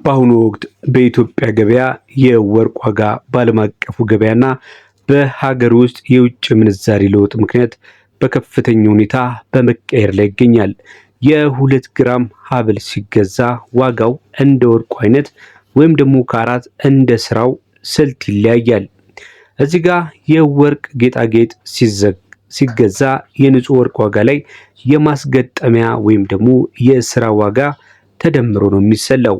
በአሁኑ ወቅት በኢትዮጵያ ገበያ የወርቅ ዋጋ በዓለም አቀፉ ገበያና በሀገር ውስጥ የውጭ ምንዛሪ ለውጥ ምክንያት በከፍተኛ ሁኔታ በመቀየር ላይ ይገኛል። የ2 ግራም ሀብል ሲገዛ ዋጋው እንደ ወርቁ አይነት ወይም ደግሞ ካራት እንደ ስራው ስልት ይለያያል። እዚህ ጋር የወርቅ ጌጣጌጥ ሲገዛ የንጹህ ወርቅ ዋጋ ላይ የማስገጠሚያ ወይም ደግሞ የስራ ዋጋ ተደምሮ ነው የሚሰላው።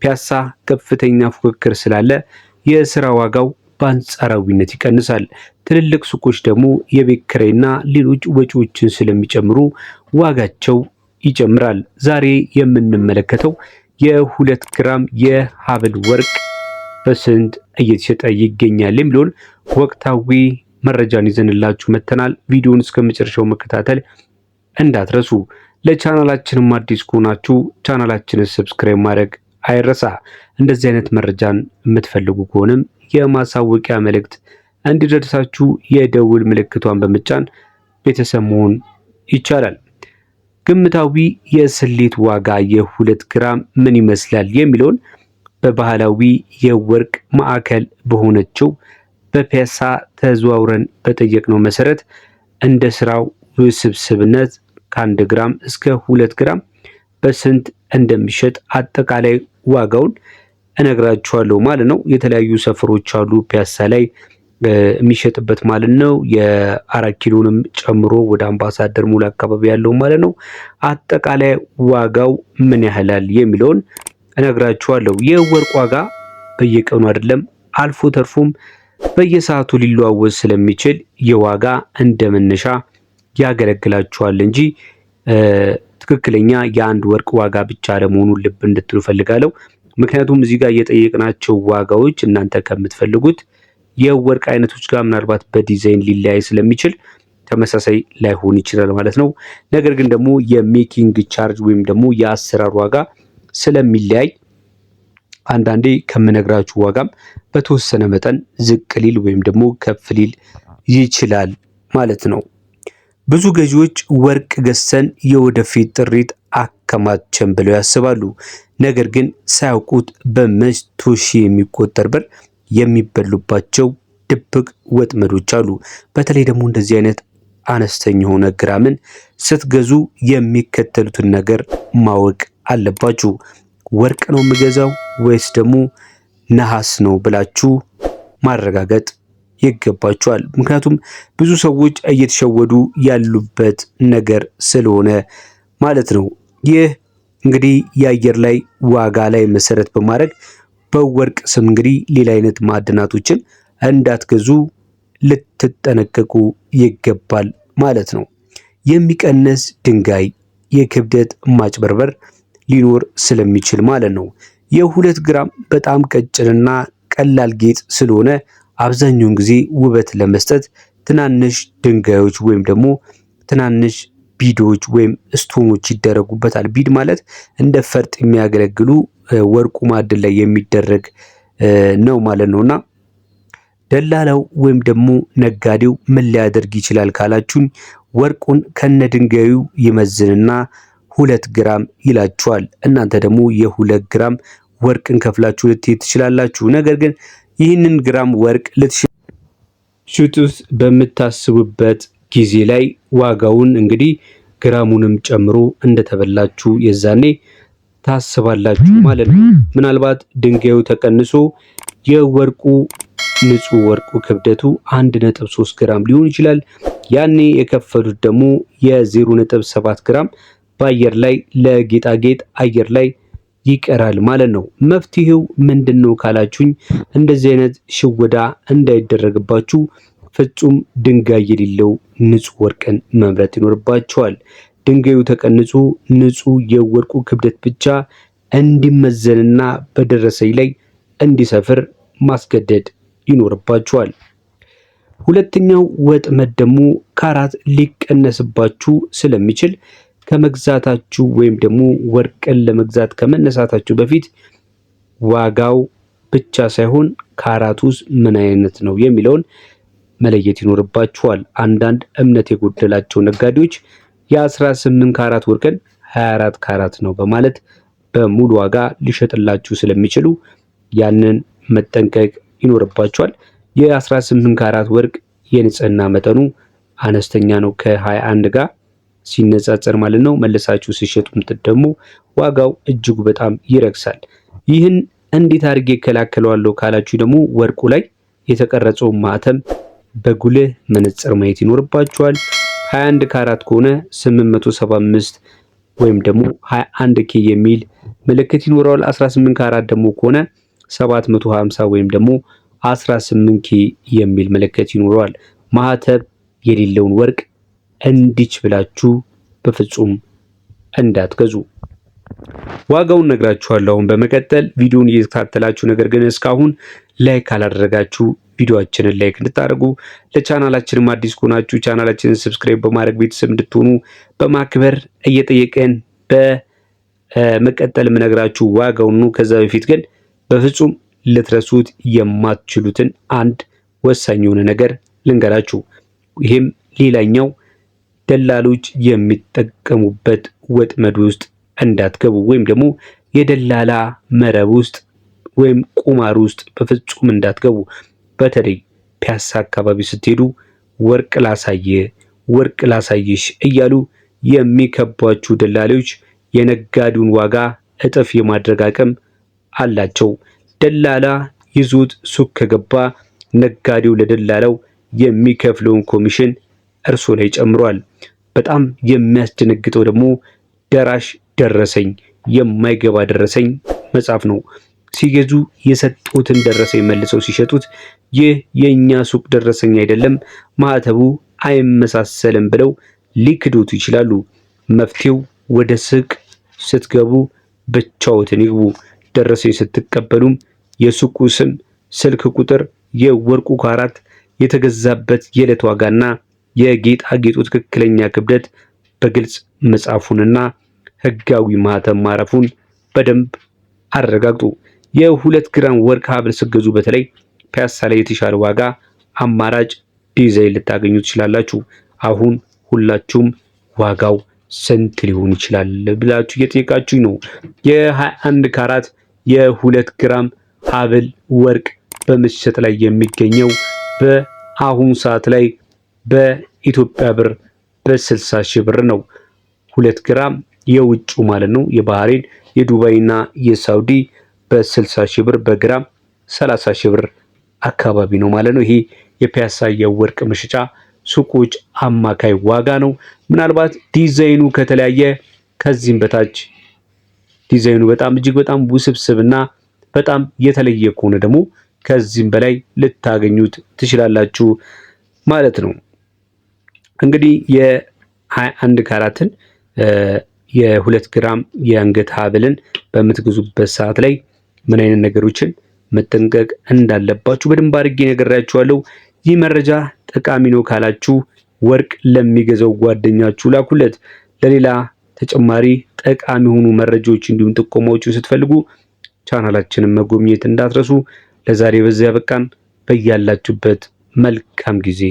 ፒያሳ ከፍተኛ ፉክክር ስላለ የስራ ዋጋው በአንጻራዊነት ይቀንሳል። ትልልቅ ሱቆች ደግሞ የቤት ኪራይና ሌሎች ወጪዎችን ስለሚጨምሩ ዋጋቸው ይጨምራል። ዛሬ የምንመለከተው የ2 ግራም የሀብል ወርቅ በስንት እየተሸጠ ይገኛል የሚለውን ወቅታዊ መረጃን ይዘንላችሁ መጥተናል። ቪዲዮውን እስከ መጨረሻው መከታተል እንዳትረሱ። ለቻናላችንም አዲስ ከሆናችሁ ቻናላችንን ሰብስክራይብ ማድረግ አይረሳ። እንደዚህ አይነት መረጃን የምትፈልጉ ከሆነም የማሳወቂያ መልእክት እንዲደርሳችሁ የደውል ምልክቷን በመጫን ቤተሰብ መሆን ይቻላል። ግምታዊ የስሌት ዋጋ የ2 ግራም ምን ይመስላል የሚለውን በባህላዊ የወርቅ ማዕከል በሆነችው በፒያሳ ተዘዋውረን በጠየቅነው መሰረት እንደ ስራው ውስብስብነት ከ1 ግራም እስከ 2 ግራም በስንት እንደሚሸጥ አጠቃላይ ዋጋውን እነግራችኋለሁ ማለት ነው። የተለያዩ ሰፈሮች አሉ ፒያሳ ላይ የሚሸጥበት ማለት ነው። የ4 ኪሎንም ጨምሮ ወደ አምባሳደር ሙሉ አካባቢ ያለው ማለት ነው። አጠቃላይ ዋጋው ምን ያህላል የሚለውን እነግራችኋለሁ። የወርቅ ዋጋ በየቀኑ አይደለም አልፎ ተርፎም በየሰዓቱ ሊለዋወጥ ስለሚችል የዋጋ እንደመነሻ ያገለግላችኋል እንጂ ትክክለኛ የአንድ ወርቅ ዋጋ ብቻ ለመሆኑን ልብ እንድትሉ ፈልጋለሁ። ምክንያቱም እዚህ ጋር የጠየቅናቸው ዋጋዎች እናንተ ከምትፈልጉት የወርቅ አይነቶች ጋር ምናልባት በዲዛይን ሊለያይ ስለሚችል ተመሳሳይ ላይሆን ይችላል ማለት ነው። ነገር ግን ደግሞ የሜኪንግ ቻርጅ ወይም ደግሞ የአሰራር ዋጋ ስለሚለያይ አንዳንዴ ከምነግራችሁ ዋጋም በተወሰነ መጠን ዝቅ ሊል ወይም ደግሞ ከፍ ሊል ይችላል ማለት ነው። ብዙ ገዢዎች ወርቅ ገዝተን የወደፊት ጥሪት አከማቸን ብለው ያስባሉ። ነገር ግን ሳያውቁት በመቶ ሺህ የሚቆጠር ብር የሚበሉባቸው ድብቅ ወጥመዶች አሉ። በተለይ ደግሞ እንደዚህ አይነት አነስተኛ የሆነ ግራምን ስትገዙ የሚከተሉትን ነገር ማወቅ አለባችሁ። ወርቅ ነው የምገዛው ወይስ ደግሞ ነሐስ ነው ብላችሁ ማረጋገጥ ይገባችኋል። ምክንያቱም ብዙ ሰዎች እየተሸወዱ ያሉበት ነገር ስለሆነ ማለት ነው። ይህ እንግዲህ የአየር ላይ ዋጋ ላይ መሰረት በማድረግ በወርቅ ስም እንግዲህ ሌላ አይነት ማዕድናቶችን እንዳትገዙ ልትጠነቀቁ ይገባል ማለት ነው። የሚቀንስ ድንጋይ፣ የክብደት ማጭበርበር ሊኖር ስለሚችል ማለት ነው። የ2 ግራም በጣም ቀጭንና ቀላል ጌጥ ስለሆነ አብዛኛውን ጊዜ ውበት ለመስጠት ትናንሽ ድንጋዮች ወይም ደግሞ ትናንሽ ቢዶች ወይም ስቶኖች ይደረጉበታል። ቢድ ማለት እንደ ፈርጥ የሚያገለግሉ ወርቁ ማዕድን ላይ የሚደረግ ነው ማለት ነውና ደላላው ወይም ደግሞ ነጋዴው ምን ሊያደርግ ይችላል ካላችሁኝ ወርቁን ከነ ድንጋዩ ይመዝንና 2 ግራም ይላችኋል። እናንተ ደግሞ የ2 ግራም ወርቅን ከፍላችሁ ልትሄድ ትችላላችሁ። ነገር ግን ይህንን ግራም ወርቅ ልትሸጡት በምታስቡበት ጊዜ ላይ ዋጋውን እንግዲህ ግራሙንም ጨምሮ እንደተበላችሁ የዛኔ ታስባላችሁ ማለት ነው። ምናልባት ድንጋዩ ተቀንሶ የወርቁ ንጹህ ወርቁ ክብደቱ 1.3 ግራም ሊሆን ይችላል። ያኔ የከፈሉት ደግሞ የ0.7 ግራም በአየር ላይ ለጌጣጌጥ አየር ላይ ይቀራል ማለት ነው። መፍትሄው ምንድነው ካላችሁኝ እንደዚህ አይነት ሽወዳ እንዳይደረግባችሁ ፍጹም ድንጋይ የሌለው ንጹህ ወርቅን መምረጥ ይኖርባችኋል። ድንጋዩ ተቀንሶ ንጹህ የወርቁ ክብደት ብቻ እንዲመዘንና በደረሰኝ ላይ እንዲሰፍር ማስገደድ ይኖርባችኋል። ሁለተኛው ወጥመድ ደግሞ ካራት ሊቀነስባችሁ ስለሚችል ከመግዛታችሁ ወይም ደግሞ ወርቅን ለመግዛት ከመነሳታችሁ በፊት ዋጋው ብቻ ሳይሆን ካራቱስ ምን አይነት ነው የሚለውን መለየት ይኖርባችኋል። አንዳንድ እምነት የጎደላቸው ነጋዴዎች የ18 ካራት ወርቅን 24 ካራት ነው በማለት በሙሉ ዋጋ ሊሸጥላችሁ ስለሚችሉ ያንን መጠንቀቅ ይኖርባችኋል። የ18 ካራት ወርቅ የንጽህና መጠኑ አነስተኛ ነው ከ21 ጋር ሲነጻጸር ማለት ነው። መልሳችሁ ሲሸጡት ደግሞ ዋጋው እጅጉ በጣም ይረክሳል። ይህን እንዴት አድርጌ እከላከለዋለሁ ካላችሁ ደግሞ ወርቁ ላይ የተቀረጸው ማተም በጉልህ መነጽር ማየት ይኖርባችኋል። 21 ካራት ከሆነ 875 ወይም ደግሞ 21 ኬ የሚል ምልክት ይኖረዋል። 18 ካራት ደግሞ ከሆነ 750 ወይም ደግሞ 18 ኬ የሚል ምልክት ይኖረዋል። ማህተብ የሌለውን ወርቅ እንዲች ብላችሁ በፍጹም እንዳትገዙ። ዋጋውን ነግራችኋለሁ። አሁን በመቀጠል ቪዲዮውን እየተከታተላችሁ ነገር ግን እስካሁን ላይክ ካላደረጋችሁ ቪዲዮአችንን ላይክ እንድታደርጉ፣ ለቻናላችንም አዲስ ከሆናችሁ ቻናላችንን ሰብስክራይብ በማድረግ ቤተሰብ እንድትሆኑ በማክበር እየጠየቀን በመቀጠል የምነግራችሁ ዋጋውን ነው። ከዛ በፊት ግን በፍጹም ልትረሱት የማትችሉትን አንድ ወሳኝ የሆነ ነገር ልንገራችሁ። ይህም ሌላኛው ደላሎች የሚጠቀሙበት ወጥመድ ውስጥ እንዳትገቡ ወይም ደግሞ የደላላ መረብ ውስጥ ወይም ቁማር ውስጥ በፍጹም እንዳትገቡ። በተለይ ፒያሳ አካባቢ ስትሄዱ ወርቅ ላሳየ፣ ወርቅ ላሳየሽ እያሉ የሚከቧችሁ ደላሎች የነጋዴውን ዋጋ እጥፍ የማድረግ አቅም አላቸው። ደላላ ይዞት ሱቅ ከገባ ነጋዴው ለደላላው የሚከፍለውን ኮሚሽን እርሶ ላይ ጨምሯል። በጣም የሚያስደነግጠው ደግሞ ደራሽ ደረሰኝ የማይገባ ደረሰኝ መጻፍ ነው። ሲገዙ የሰጡትን ደረሰኝ መልሰው ሲሸጡት ይህ የኛ ሱቅ ደረሰኝ አይደለም፣ ማህተቡ አይመሳሰልም ብለው ሊክዱት ይችላሉ። መፍትሄው ወደ ሱቅ ስትገቡ ብቻዎትን ይግቡ። ደረሰኝ ስትቀበሉም የሱቁ ስም፣ ስልክ ቁጥር፣ የወርቁ ካራት፣ የተገዛበት የዕለት ዋጋና የጌጣጌጡ ትክክለኛ ክብደት በግልጽ መጻፉንና ህጋዊ ማህተም ማረፉን በደንብ አረጋግጡ። የ2 ግራም ወርቅ ሀብል ስትገዙ በተለይ ፒያሳ ላይ የተሻለ ዋጋ አማራጭ ዲዛይን ልታገኙ ትችላላችሁ። አሁን ሁላችሁም ዋጋው ስንት ሊሆን ይችላል ብላችሁ እየጠየቃችሁኝ ነው። የ21 ካራት የ2 ግራም ሀብል ወርቅ በመሸጥ ላይ የሚገኘው በአሁኑ ሰዓት ላይ በኢትዮጵያ ብር በ60 ሺህ ብር ነው። 2 ግራም የውጩ ማለት ነው። የባህሬን የዱባይና የሳውዲ በ60 ሺህ ብር በግራም 30 ሺህ ብር አካባቢ ነው ማለት ነው። ይሄ የፒያሳ የወርቅ መሸጫ ሱቆች አማካይ ዋጋ ነው። ምናልባት ዲዛይኑ ከተለያየ ከዚህም በታች ዲዛይኑ በጣም እጅግ በጣም ውስብስብና በጣም የተለየ ከሆነ ደግሞ ከዚህም በላይ ልታገኙት ትችላላችሁ ማለት ነው። እንግዲህ የ21 ካራትን የ2 ግራም የአንገት ሀብልን በምትገዙበት ሰዓት ላይ ምን አይነት ነገሮችን መጠንቀቅ እንዳለባችሁ በደንብ አድርጌ ነግሬያችኋለሁ። ይህ መረጃ ጠቃሚ ነው ካላችሁ ወርቅ ለሚገዛው ጓደኛችሁ ላኩለት። ለሌላ ተጨማሪ ጠቃሚ የሆኑ መረጃዎች እንዲሁም ጥቆማዎችን ስትፈልጉ ቻናላችንን መጎብኘት እንዳትረሱ። ለዛሬ በዚያ በቃን። በያላችሁበት መልካም ጊዜ